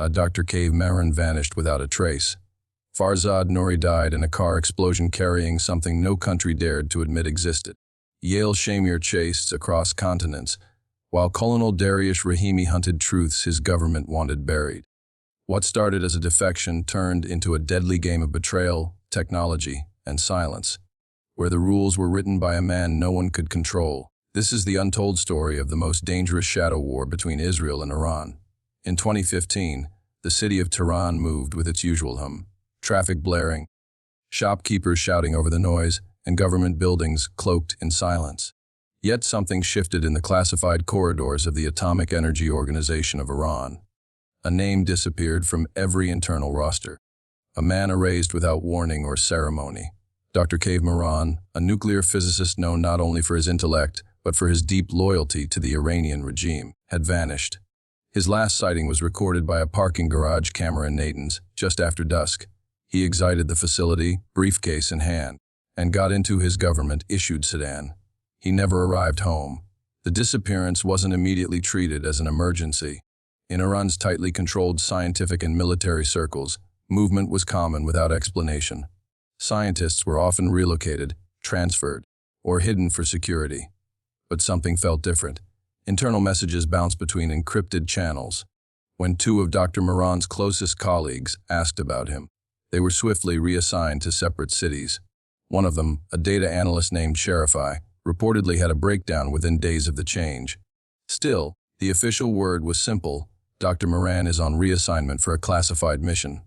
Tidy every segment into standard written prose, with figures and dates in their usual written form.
Dr. Cave Marin vanished without a trace. Farzad Nouri died in a car explosion carrying something no country dared to admit existed. Yale Shamir chased across continents, while Colonel Dariush Rahimi hunted truths his government wanted buried. What started as a defection turned into a deadly game of betrayal, technology, and silence, where the rules were written by a man no one could control. This is the untold story of the most dangerous shadow war between Israel and Iran. In 2015, the city of Tehran moved with its usual hum, traffic blaring, shopkeepers shouting over the noise, and government buildings cloaked in silence. Yet something shifted in the classified corridors of the Atomic Energy Organization of Iran. A name disappeared from every internal roster. A man erased without warning or ceremony. Dr. Cave Marin, a nuclear physicist known not only for his intellect, but for his deep loyalty to the Iranian regime, had vanished. His last sighting was recorded by a parking garage camera in Natanz, just after dusk. He exited the facility, briefcase in hand, and got into his government-issued sedan. He never arrived home. The disappearance wasn't immediately treated as an emergency. In Iran's tightly controlled scientific and military circles, movement was common without explanation. Scientists were often relocated, transferred, or hidden for security. But something felt different. Internal messages bounced between encrypted channels. When two of Dr. Marin's closest colleagues asked about him, they were swiftly reassigned to separate cities. One of them, a data analyst named Sharifi, reportedly had a breakdown within days of the change. Still, the official word was simple: Dr. Marin is on reassignment for a classified mission.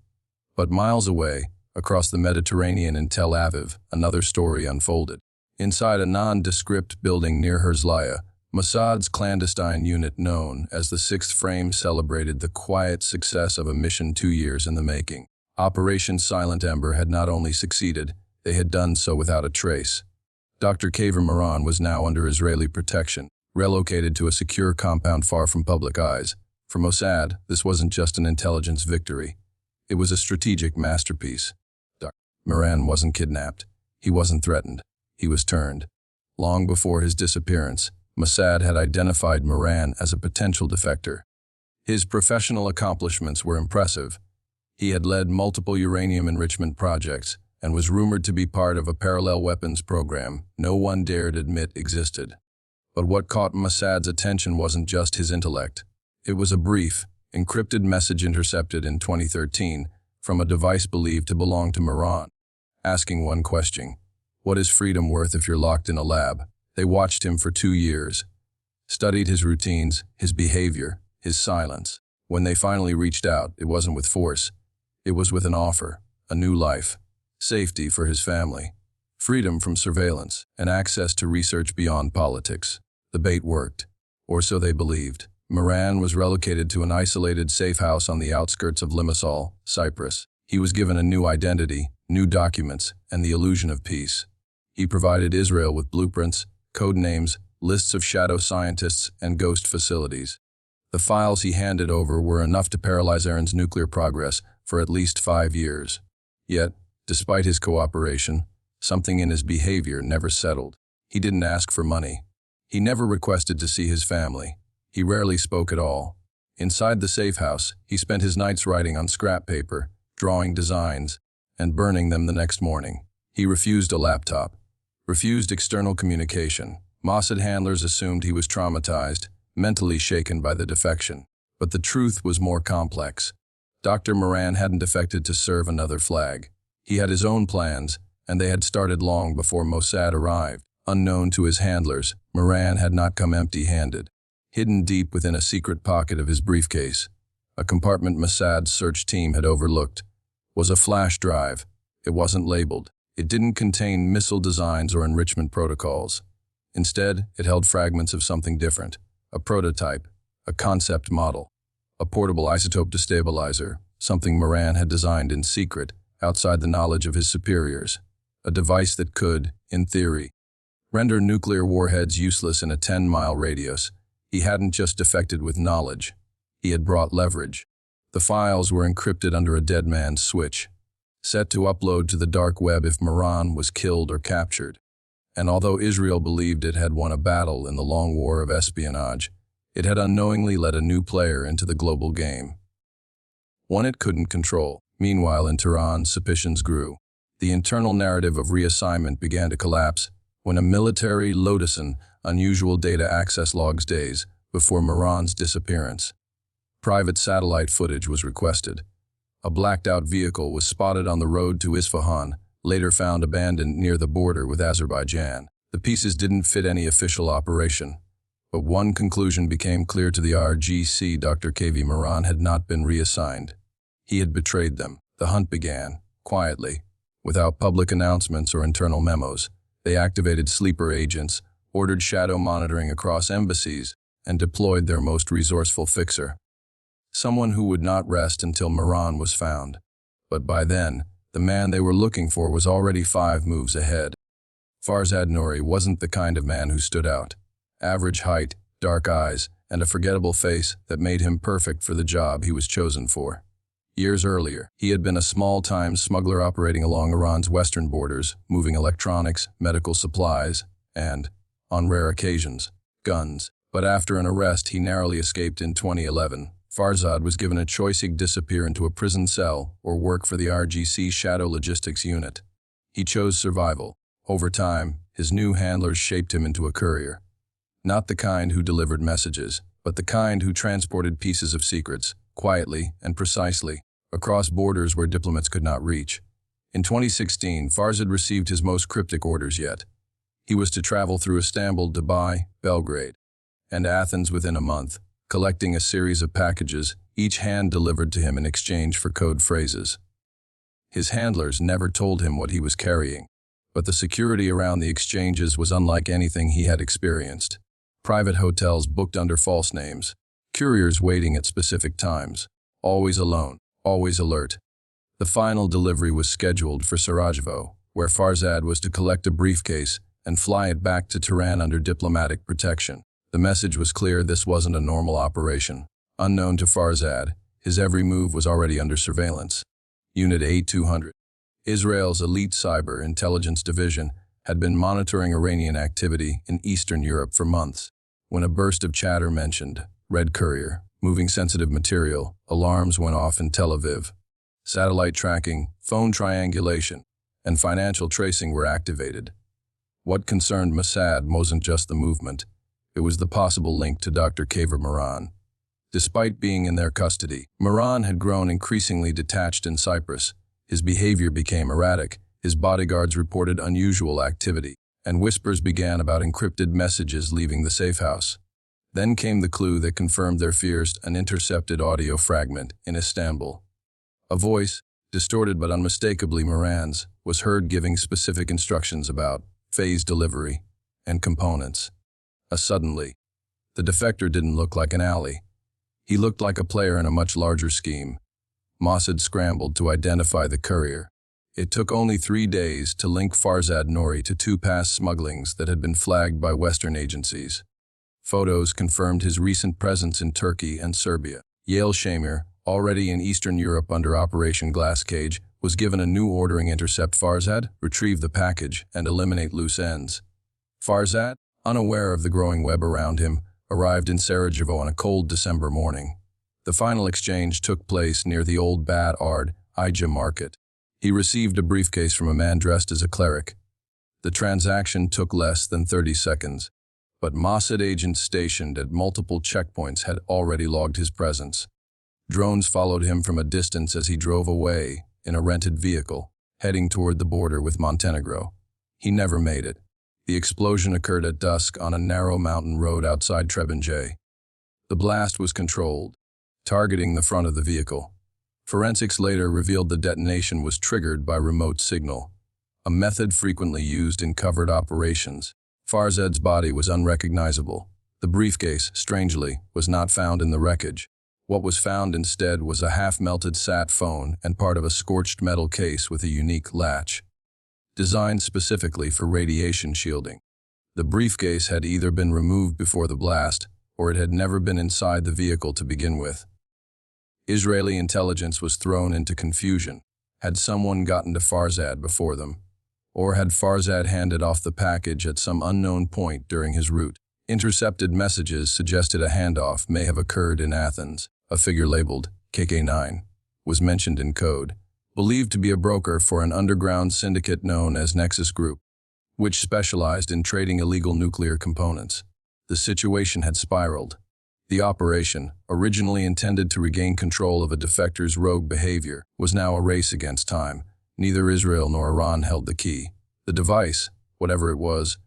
But miles away, across the Mediterranean in Tel Aviv, another story unfolded. Inside a nondescript building near Herzliya, Mossad's clandestine unit known as the Sixth Frame celebrated the quiet success of a mission 2 years in the making. Operation Silent Ember had not only succeeded, they had done so without a trace. Dr. Cave Marin was now under Israeli protection, relocated to a secure compound far from public eyes. For Mossad, this wasn't just an intelligence victory. It was a strategic masterpiece. Dr. Marin wasn't kidnapped. He wasn't threatened. He was turned. Long before his disappearance, Mossad had identified Marin as a potential defector. His professional accomplishments were impressive. He had led multiple uranium enrichment projects and was rumored to be part of a parallel weapons program no one dared admit existed. But what caught Mossad's attention wasn't just his intellect. It was a brief, encrypted message intercepted in 2013 from a device believed to belong to Marin, asking one question: what is freedom worth if you're locked in a lab? They watched him for 2 years, studied his routines, his behavior, his silence. When they finally reached out, it wasn't with force. It was with an offer: a new life, safety for his family, freedom from surveillance, and access to research beyond politics. The bait worked, or so they believed. Marin was relocated to an isolated safe house on the outskirts of Limassol, Cyprus. He was given a new identity, new documents, and the illusion of peace. He provided Israel with blueprints, code names, lists of shadow scientists, and ghost facilities. The files he handed over were enough to paralyze Iran's nuclear progress for at least 5 years. Yet, despite his cooperation, something in his behavior never settled. He didn't ask for money. He never requested to see his family. He rarely spoke at all. Inside the safe house, he spent his nights writing on scrap paper, drawing designs, and burning them the next morning. He refused a laptop, refused external communication. Mossad handlers assumed he was traumatized, mentally shaken by the defection. But the truth was more complex. Dr. Marin hadn't defected to serve another flag. He had his own plans, and they had started long before Mossad arrived. Unknown to his handlers, Marin had not come empty-handed. Hidden deep within a secret pocket of his briefcase, a compartment Mossad's search team had overlooked, was a flash drive. It wasn't labeled. It didn't contain missile designs or enrichment protocols. Instead, it held fragments of something different: a prototype, a concept model, a portable isotope destabilizer, something Marin had designed in secret, outside the knowledge of his superiors. A device that could, in theory, render nuclear warheads useless in a 10-mile radius. He hadn't just defected with knowledge. He had brought leverage. The files were encrypted under a dead man's switch, set to upload to the dark web if Marin was killed or captured. And although Israel believed it had won a battle in the long war of espionage, it had unknowingly let a new player into the global game. one it couldn't control. Meanwhile, in Tehran, suspicions grew. The internal narrative of reassignment began to collapse when a military Lotusan unusual data access logs days before Mehran's disappearance. Private satellite footage was requested. A blacked-out vehicle was spotted on the road to Isfahan, later found abandoned near the border with Azerbaijan. The pieces didn't fit any official operation, but one conclusion became clear to the RGC: Dr. KV Mehran had not been reassigned. He had betrayed them. The hunt began, quietly, without public announcements or internal memos. They activated sleeper agents, ordered shadow monitoring across embassies, and deployed their most resourceful fixer, someone who would not rest until Mehran was found. But by then, the man they were looking for was already 5 moves ahead. Farzad Nouri wasn't the kind of man who stood out. Average height, dark eyes, and a forgettable face that made him perfect for the job he was chosen for. Years earlier, he had been a small-time smuggler operating along Iran's western borders, moving electronics, medical supplies, and, on rare occasions, guns. But after an arrest he narrowly escaped in 2011, Farzad was given a choice: he'd disappear into a prison cell or work for the RGC Shadow Logistics Unit. He chose survival. Over time, his new handlers shaped him into a courier. Not the kind who delivered messages, but the kind who transported pieces of secrets, quietly and precisely, across borders where diplomats could not reach. In 2016, Farzad received his most cryptic orders yet. He was to travel through Istanbul, Dubai, Belgrade, and Athens within a month, collecting a series of packages, each hand-delivered to him in exchange for code phrases. His handlers never told him what he was carrying, but the security around the exchanges was unlike anything he had experienced. Private hotels booked under false names, couriers waiting at specific times, always alone, always alert. The final delivery was scheduled for Sarajevo, where Farzad was to collect a briefcase and fly it back to Tehran under diplomatic protection. The message was clear: this wasn't a normal operation. Unknown to Farzad, his every move was already under surveillance. Unit A200, Israel's elite cyber intelligence division, had been monitoring Iranian activity in Eastern Europe for months. When a burst of chatter mentioned Red Courier, moving sensitive material, alarms went off in Tel Aviv. Satellite tracking, phone triangulation, and financial tracing were activated. What concerned Mossad wasn't just the movement. It was the possible link to Dr. KV Mehran. Despite being in their custody, Mehran had grown increasingly detached in Cyprus. His behavior became erratic, his bodyguards reported unusual activity, and whispers began about encrypted messages leaving the safe house. Then came the clue that confirmed their fears: an intercepted audio fragment in Istanbul. A voice, distorted but unmistakably Mehran's, was heard giving specific instructions about phase delivery and components. Suddenly, the defector didn't look like an ally. He looked like a player in a much larger scheme. Mossad scrambled to identify the courier. It took only 3 days to link Farzad Nouri to 2 past smugglings that had been flagged by Western agencies. Photos confirmed his recent presence in Turkey and Serbia. Yael Shamir, already in Eastern Europe under Operation Glass Cage, was given a new ordering: intercept Farzad, retrieve the package, and eliminate loose ends. Farzad, unaware of the growing web around him, arrived in Sarajevo on a cold December morning. The final exchange took place near the old Bad Ard, Ija market. He received a briefcase from a man dressed as a cleric. The transaction took less than 30 seconds, but Mossad agents stationed at multiple checkpoints had already logged his presence. Drones followed him from a distance as he drove away in a rented vehicle, heading toward the border with Montenegro. He never made it. The explosion occurred at dusk on a narrow mountain road outside Trebinje. The blast was controlled, targeting the front of the vehicle. Forensics later revealed the detonation was triggered by remote signal, a method frequently used in covert operations. Farzad's body was unrecognizable. The briefcase, strangely, was not found in the wreckage. What was found instead was a half-melted sat phone and part of a scorched metal case with a unique latch, designed specifically for radiation shielding. The briefcase had either been removed before the blast, or it had never been inside the vehicle to begin with. Israeli intelligence was thrown into confusion. Had someone gotten to Farzad before them? Or had Farzad handed off the package at some unknown point during his route? Intercepted messages suggested a handoff may have occurred in Athens. A figure labeled KK9 was mentioned in code, believed to be a broker for an underground syndicate known as Nexus Group, which specialized in trading illegal nuclear components. The situation had spiraled. The operation, originally intended to regain control of a defector's rogue behavior, was now a race against time. Neither Israel nor Iran held the key. The device, whatever it was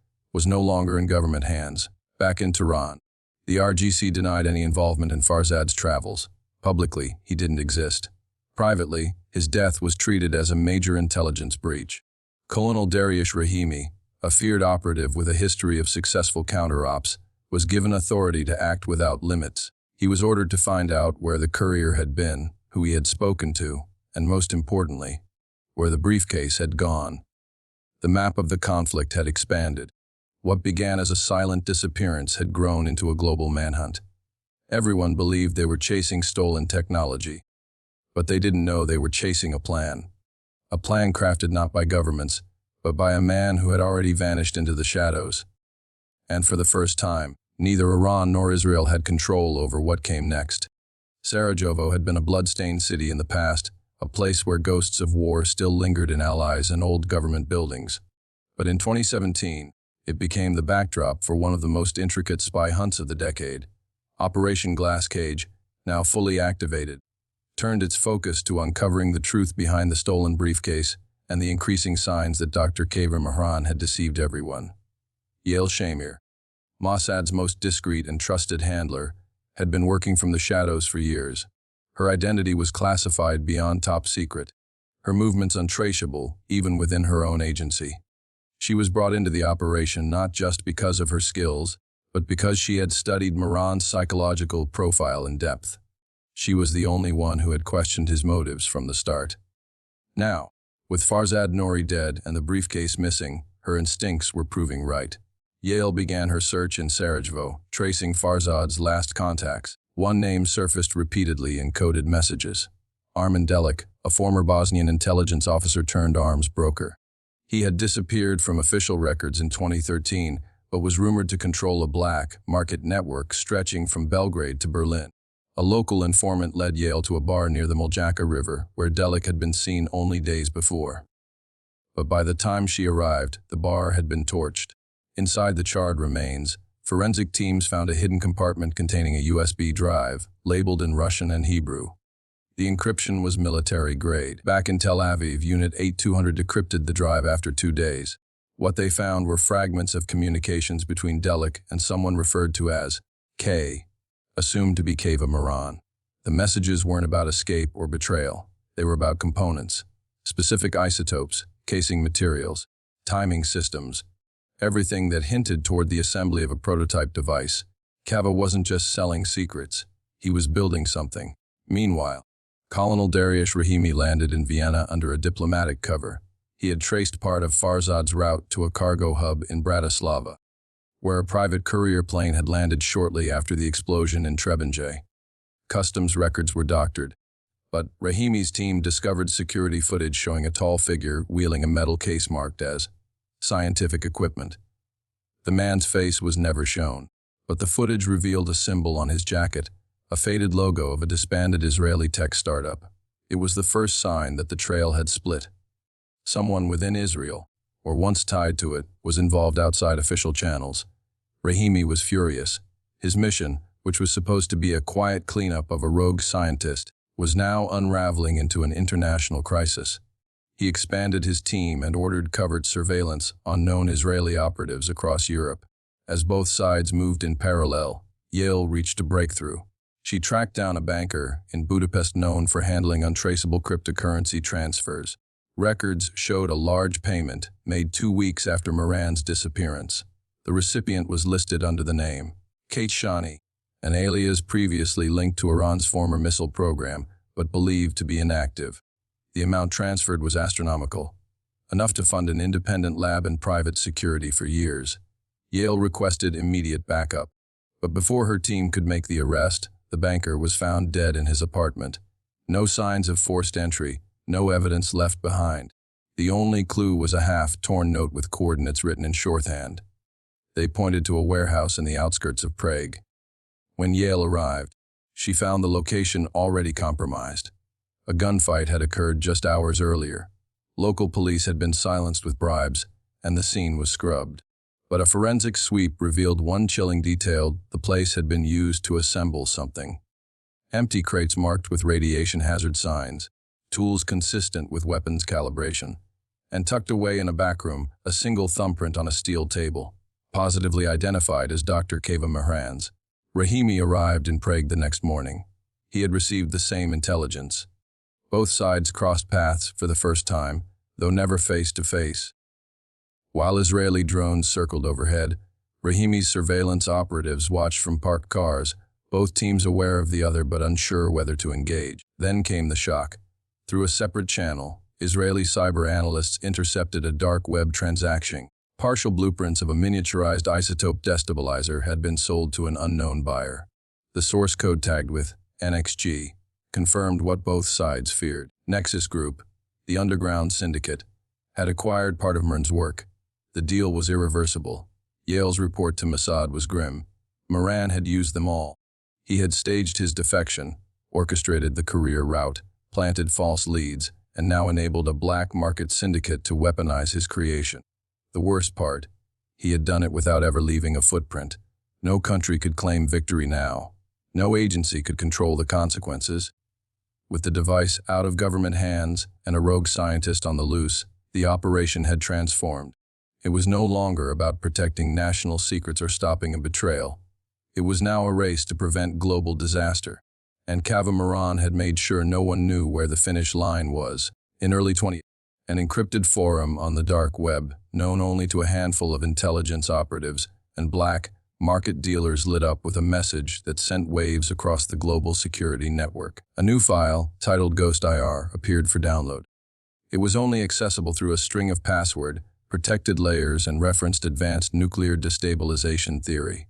no longer in government hands. Back in Tehran, the RGC denied any involvement in Farzad's travels. Publicly, he didn't exist. Privately, his death was treated as a major intelligence breach. Colonel Dariush Rahimi, a feared operative with a history of successful counter-ops, was given authority to act without limits. He was ordered to find out where the courier had been, who he had spoken to, and most importantly, where the briefcase had gone. The map of the conflict had expanded. What began as a silent disappearance had grown into a global manhunt. Everyone believed they were chasing stolen technology, but they didn't know they were chasing a plan. A plan crafted not by governments, but by a man who had already vanished into the shadows. And for the first time, neither Iran nor Israel had control over what came next. Sarajevo had been a blood-stained city in the past, a place where ghosts of war still lingered in allies and old government buildings. But in 2017, it became the backdrop for one of the most intricate spy hunts of the decade. Operation Glass Cage, now fully activated, turned its focus to uncovering the truth behind the stolen briefcase and the increasing signs that Dr. Kaver Mehran had deceived everyone. Yael Shamir, Mossad's most discreet and trusted handler, had been working from the shadows for years. Her identity was classified beyond top secret, her movements untraceable even within her own agency. She was brought into the operation not just because of her skills, but because she had studied Mehran's psychological profile in depth. She was the only one who had questioned his motives from the start. Now, with Farzad Nouri dead and the briefcase missing, her instincts were proving right. Yael began her search in Sarajevo, tracing Farzad's last contacts. One name surfaced repeatedly in coded messages: Armin Delic, a former Bosnian intelligence officer turned arms broker. He had disappeared from official records in 2013, but was rumored to control a black market network stretching from Belgrade to Berlin. A local informant led Yael to a bar near the Moljaka River, where Delic had been seen only days before. But by the time she arrived, the bar had been torched. Inside the charred remains, forensic teams found a hidden compartment containing a USB drive, labeled in Russian and Hebrew. The encryption was military-grade. Back in Tel Aviv, Unit 8200 decrypted the drive after 2 days. What they found were fragments of communications between Delic and someone referred to as K, assumed to be Kaver Mehran. The messages weren't about escape or betrayal. They were about components, specific isotopes, casing materials, timing systems, everything that hinted toward the assembly of a prototype device. Kaver wasn't just selling secrets. He was building something. Meanwhile, Colonel Dariush Rahimi landed in Vienna under a diplomatic cover. He had traced part of Farzad's route to a cargo hub in Bratislava, where a private courier plane had landed shortly after the explosion in Trebinje. Customs records were doctored, but Rahimi's team discovered security footage showing a tall figure wheeling a metal case marked as scientific equipment. The man's face was never shown, but the footage revealed a symbol on his jacket, a faded logo of a disbanded Israeli tech startup. It was the first sign that the trail had split. Someone within Israel, or once tied to it, was involved outside official channels. Rahimi was furious. His mission, which was supposed to be a quiet cleanup of a rogue scientist, was now unraveling into an international crisis. He expanded his team and ordered covert surveillance on known Israeli operatives across Europe. As both sides moved in parallel, Yael reached a breakthrough. She tracked down a banker in Budapest known for handling untraceable cryptocurrency transfers. Records showed a large payment made 2 weeks after Mehran's disappearance. The recipient was listed under the name Kate Shani, an alias previously linked to Iran's former missile program, but believed to be inactive. The amount transferred was astronomical, enough to fund an independent lab and private security for years. Yael requested immediate backup, but before her team could make the arrest, the banker was found dead in his apartment. No signs of forced entry, no evidence left behind. The only clue was a half-torn note with coordinates written in shorthand. They pointed to a warehouse in the outskirts of Prague. When Yael arrived, she found the location already compromised. A gunfight had occurred just hours earlier. Local police had been silenced with bribes, and the scene was scrubbed. But a forensic sweep revealed one chilling detail: the place had been used to assemble something. Empty crates marked with radiation hazard signs, tools consistent with weapons calibration, and tucked away in a backroom, a single thumbprint on a steel table, positively identified as Dr. Keva Mehran's. Rahimi arrived in Prague the next morning. He had received the same intelligence. Both sides crossed paths for the first time, though never face to face. While Israeli drones circled overhead, Rahimi's surveillance operatives watched from parked cars, both teams aware of the other but unsure whether to engage. Then came the shock. Through a separate channel, Israeli cyber analysts intercepted a dark web transaction. Partial blueprints of a miniaturized isotope destabilizer had been sold to an unknown buyer. The source code, tagged with NXG, confirmed what both sides feared. Nexus Group, the underground syndicate, had acquired part of Mehran's work. The deal was irreversible. Yale's report to Mossad was grim. Mehran had used them all. He had staged his defection, orchestrated the career route, planted false leads, and now enabled a black market syndicate to weaponize his creation. The worst part, he had done it without ever leaving a footprint. No country could claim victory now. No agency could control the consequences. With the device out of government hands and a rogue scientist on the loose, the operation had transformed. It was no longer about protecting national secrets or stopping a betrayal. It was now a race to prevent global disaster. And Keva Mehran had made sure no one knew where the finish line was. In early 20, an encrypted forum on the dark web, known only to a handful of intelligence operatives and black market dealers, lit up with a message that sent waves across the global security network. A new file, titled Ghost IR, appeared for download. It was only accessible through a string of password, protected layers, and referenced advanced nuclear destabilization theory.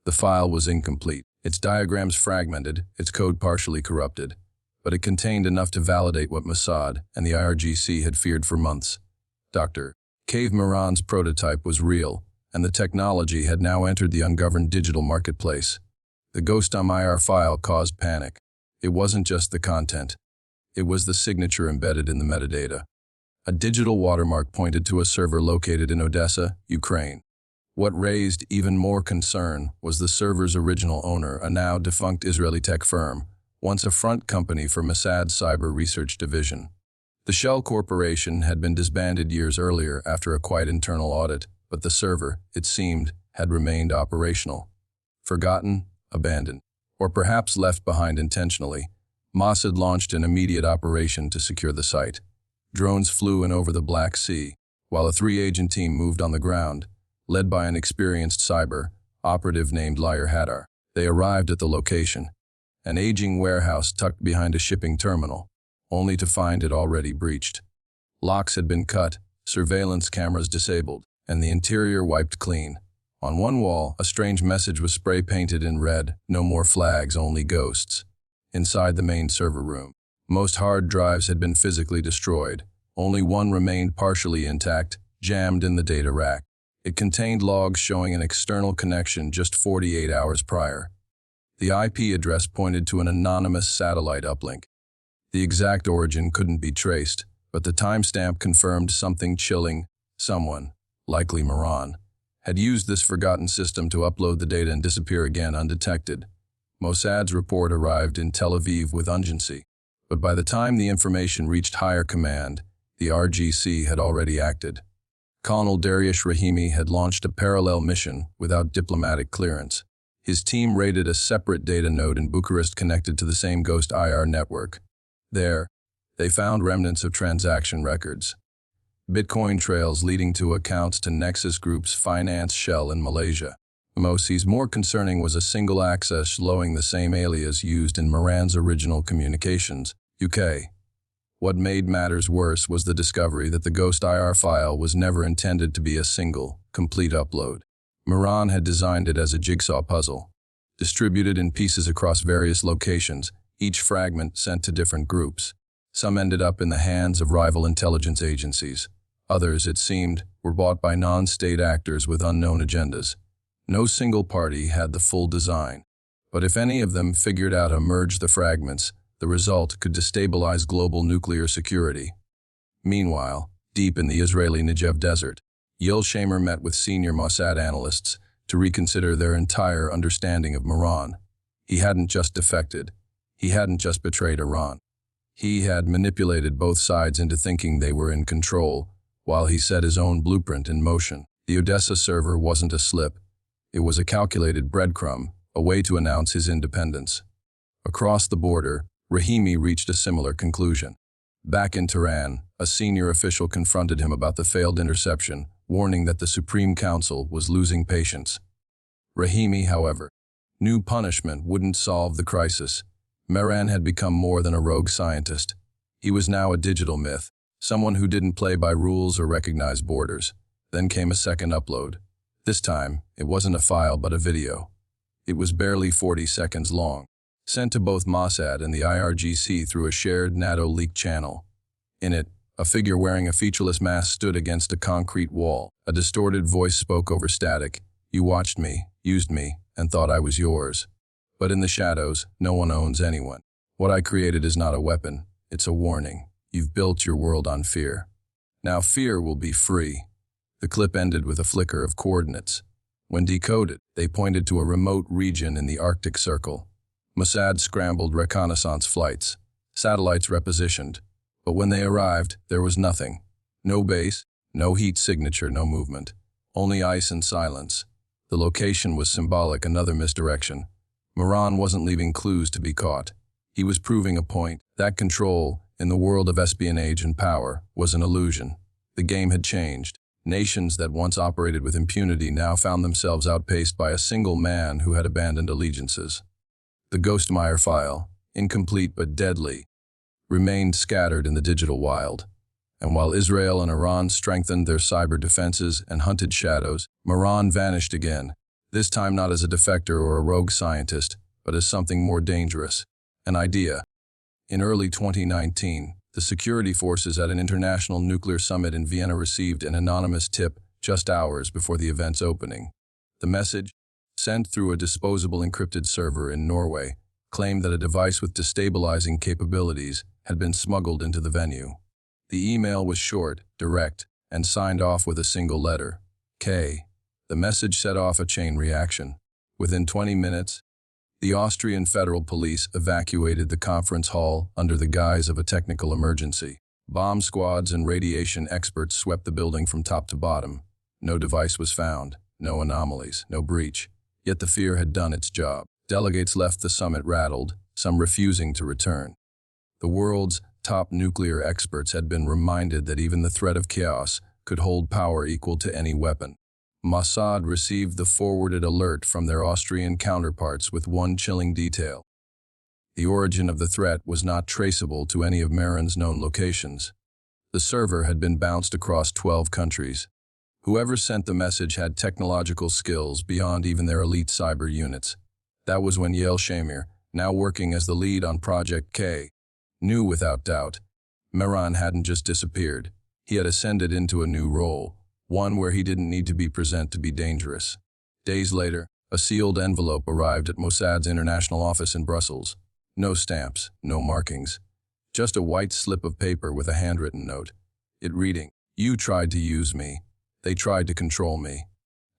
The file was incomplete, its diagrams fragmented, its code partially corrupted, but it contained enough to validate what Mossad and the IRGC had feared for months. Dr. Keva Mehran's prototype was real, and the technology had now entered the ungoverned digital marketplace. The Ghost IR file caused panic. It wasn't just the content. It was the signature embedded in the metadata. A digital watermark pointed to a server located in Odessa, Ukraine. What raised even more concern was the server's original owner, a now defunct Israeli tech firm, once a front company for Mossad's cyber research division. The Shell Corporation had been disbanded years earlier after a quiet internal audit, but the server, it seemed, had remained operational. Forgotten, abandoned, or perhaps left behind intentionally, Mossad launched an immediate operation to secure the site. Drones flew in over the Black Sea, while a 3-agent team moved on the ground, led by an experienced cyber operative named Liar Hadar. They arrived at the location, an aging warehouse tucked behind a shipping terminal, only to find it already breached. Locks had been cut, surveillance cameras disabled, and the interior wiped clean. On one wall, a strange message was spray-painted in red: "No more flags, only ghosts." Inside the main server room, most hard drives had been physically destroyed. Only one remained partially intact, jammed in the data rack. It contained logs showing an external connection just 48 hours prior. The IP address pointed to an anonymous satellite uplink. The exact origin couldn't be traced, but the timestamp confirmed something chilling. Someone, likely Mehran, had used this forgotten system to upload the data and disappear again undetected. Mossad's report arrived in Tel Aviv with urgency, but by the time the information reached higher command, the RGC had already acted. Colonel Dariush Rahimi had launched a parallel mission without diplomatic clearance. His team raided a separate data node in Bucharest connected to the same Ghost IR network. There, they found remnants of transaction records, Bitcoin trails leading to accounts to Nexus Group's finance shell in Malaysia. Mossad's more concerning was a single access showing the same alias used in Mehran's original communications, UK. What made matters worse was the discovery that the Ghost IR file was never intended to be a single, complete upload. Mehran had designed it as a jigsaw puzzle, distributed in pieces across various locations, each fragment sent to different groups. Some ended up in the hands of rival intelligence agencies. Others, it seemed, were bought by non-state actors with unknown agendas. No single party had the full design, but if any of them figured out how to merge the fragments, the The result could destabilize global nuclear security. Meanwhile, deep in the Israeli Negev desert, Yael Shamer met with senior Mossad analysts to reconsider their entire understanding of Iran. He hadn't just defected. He hadn't just betrayed Iran. He had manipulated both sides into thinking they were in control, while he set his own blueprint in motion. The Odessa server wasn't a slip. It was a calculated breadcrumb, a way to announce his independence. Across the border, Rahimi reached a similar conclusion. Back in Tehran, a senior official confronted him about the failed interception, warning that the Supreme Council was losing patience. Rahimi, however, knew punishment wouldn't solve the crisis. Mehran had become more than a rogue scientist. He was now a digital myth, someone who didn't play by rules or recognize borders. Then came a second upload. This time, it wasn't a file but a video. It was barely 40 seconds long, sent to both Mossad and the IRGC through a shared NATO leak channel. In it, a figure wearing a featureless mask stood against a concrete wall. A distorted voice spoke over static. "You watched me, used me, and thought I was yours. But in the shadows, no one owns anyone. What I created is not a weapon, it's a warning. You've built your world on fear. Now fear will be free." The clip ended with a flicker of coordinates. When decoded, they pointed to a remote region in the Arctic Circle. Mossad scrambled reconnaissance flights. Satellites repositioned. But when they arrived, there was nothing. No base, no heat signature, no movement. Only ice and silence. The location was symbolic, another misdirection. Mehran wasn't leaving clues to be caught. He was proving a point. That control, in the world of espionage and power, was an illusion. The game had changed. Nations that once operated with impunity now found themselves outpaced by a single man who had abandoned allegiances. The Ghostmeyer file, incomplete but deadly, remained scattered in the digital wild. And while Israel and Iran strengthened their cyber defenses and hunted shadows, Mehran vanished again, this time not as a defector or a rogue scientist, but as something more dangerous, an idea. In early 2019, the security forces at an international nuclear summit in Vienna received an anonymous tip just hours before the event's opening. The message, sent through a disposable encrypted server in Norway, claimed that a device with destabilizing capabilities had been smuggled into the venue. The email was short, direct, and signed off with a single letter, K. The message set off a chain reaction. Within 20 minutes, the Austrian Federal Police evacuated the conference hall under the guise of a technical emergency. Bomb squads and radiation experts swept the building from top to bottom. No device was found, no anomalies, no breach. Yet the fear had done its job. Delegates left the summit rattled, some refusing to return. The world's top nuclear experts had been reminded that even the threat of chaos could hold power equal to any weapon. Mossad received the forwarded alert from their Austrian counterparts with one chilling detail. The origin of the threat was not traceable to any of Mehran's known locations. The server had been bounced across 12 countries. Whoever sent the message had technological skills beyond even their elite cyber units. That was when Yael Shamer, now working as the lead on Project K, knew without doubt, Mehran hadn't just disappeared. He had ascended into a new role, one where he didn't need to be present to be dangerous. Days later, a sealed envelope arrived at Mossad's international office in Brussels. No stamps, no markings. Just a white slip of paper with a handwritten note. It reading, "You tried to use me. They tried to control me.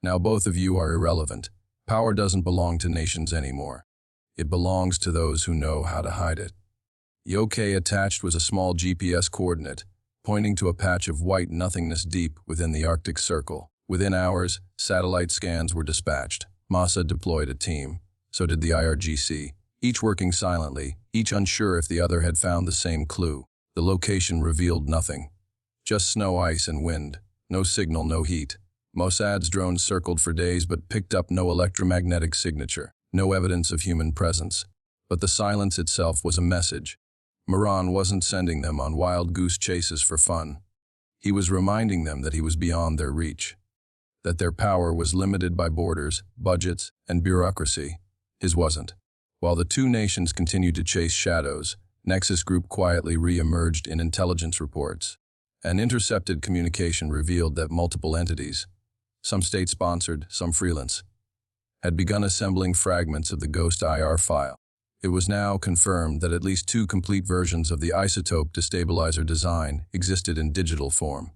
Now both of you are irrelevant. Power doesn't belong to nations anymore. It belongs to those who know how to hide it." Yoke attached was a small GPS coordinate, pointing to a patch of white nothingness deep within the Arctic Circle. Within hours, satellite scans were dispatched. Mossad deployed a team. So did the IRGC, each working silently, each unsure if the other had found the same clue. The location revealed nothing. Just snow, ice, and wind. No signal, no heat. Mossad's drones circled for days but picked up no electromagnetic signature, no evidence of human presence. But the silence itself was a message. Mehran wasn't sending them on wild goose chases for fun. He was reminding them that he was beyond their reach, that their power was limited by borders, budgets, and bureaucracy. His wasn't. While the two nations continued to chase shadows, Nexus Group quietly re-emerged in intelligence reports. An intercepted communication revealed that multiple entities, some state-sponsored, some freelance, had begun assembling fragments of the Ghost IR file. It was now confirmed that at least two complete versions of the isotope destabilizer design existed in digital form.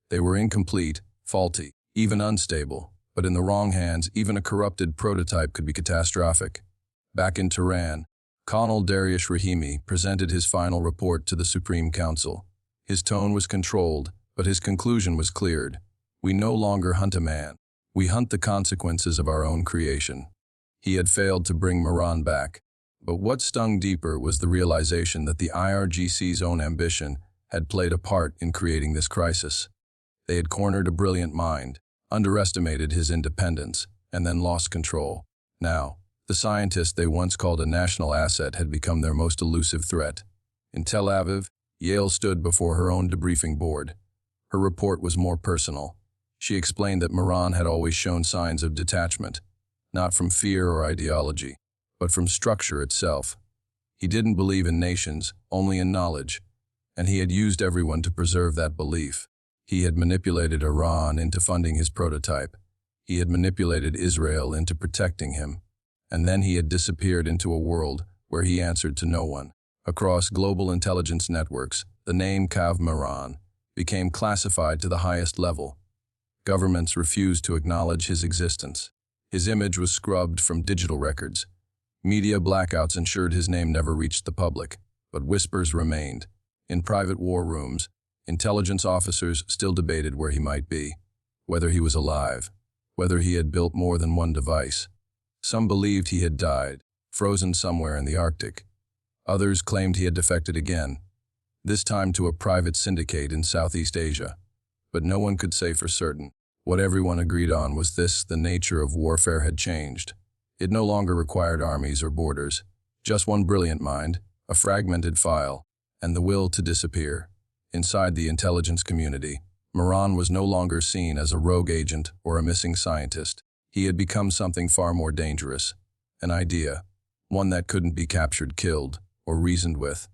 They were incomplete, faulty, even unstable, but in the wrong hands, even a corrupted prototype could be catastrophic. Back in Tehran, Colonel Dariush Rahimi presented his final report to the Supreme Council. His tone was controlled, but his conclusion was cleared. We no longer hunt a man. We hunt the consequences of our own creation. He had failed to bring Miran back. But what stung deeper was the realization that the IRGC's own ambition had played a part in creating this crisis. They had cornered a brilliant mind, underestimated his independence, and then lost control. Now, the scientist they once called a national asset had become their most elusive threat. In Tel Aviv, Yale stood before her own debriefing board. Her report was more personal. She explained that Miran had always shown signs of detachment, not from fear or ideology, but from structure itself. He didn't believe in nations, only in knowledge, and he had used everyone to preserve that belief. He had manipulated Iran into funding his prototype. He had manipulated Israel into protecting him. And then he had disappeared into a world where he answered to no one. Across global intelligence networks, the name Kav Miran became classified to the highest level. Governments refused to acknowledge his existence. His image was scrubbed from digital records. Media blackouts ensured his name never reached the public, but whispers remained. In private war rooms, intelligence officers still debated where he might be, whether he was alive, whether he had built more than one device. Some believed he had died, frozen somewhere in the Arctic. Others claimed he had defected again, this time to a private syndicate in Southeast Asia. But no one could say for certain. What everyone agreed on was this: the nature of warfare had changed. It no longer required armies or borders, just one brilliant mind, a fragmented file, and the will to disappear. Inside the intelligence community, Miran was no longer seen as a rogue agent or a missing scientist. He had become something far more dangerous, an idea, one that couldn't be captured, killed, or reasoned with.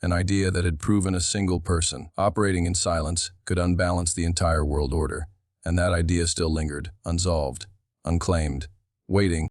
An idea that had proven a single person, operating in silence, could unbalance the entire world order. And that idea still lingered, unsolved, unclaimed, waiting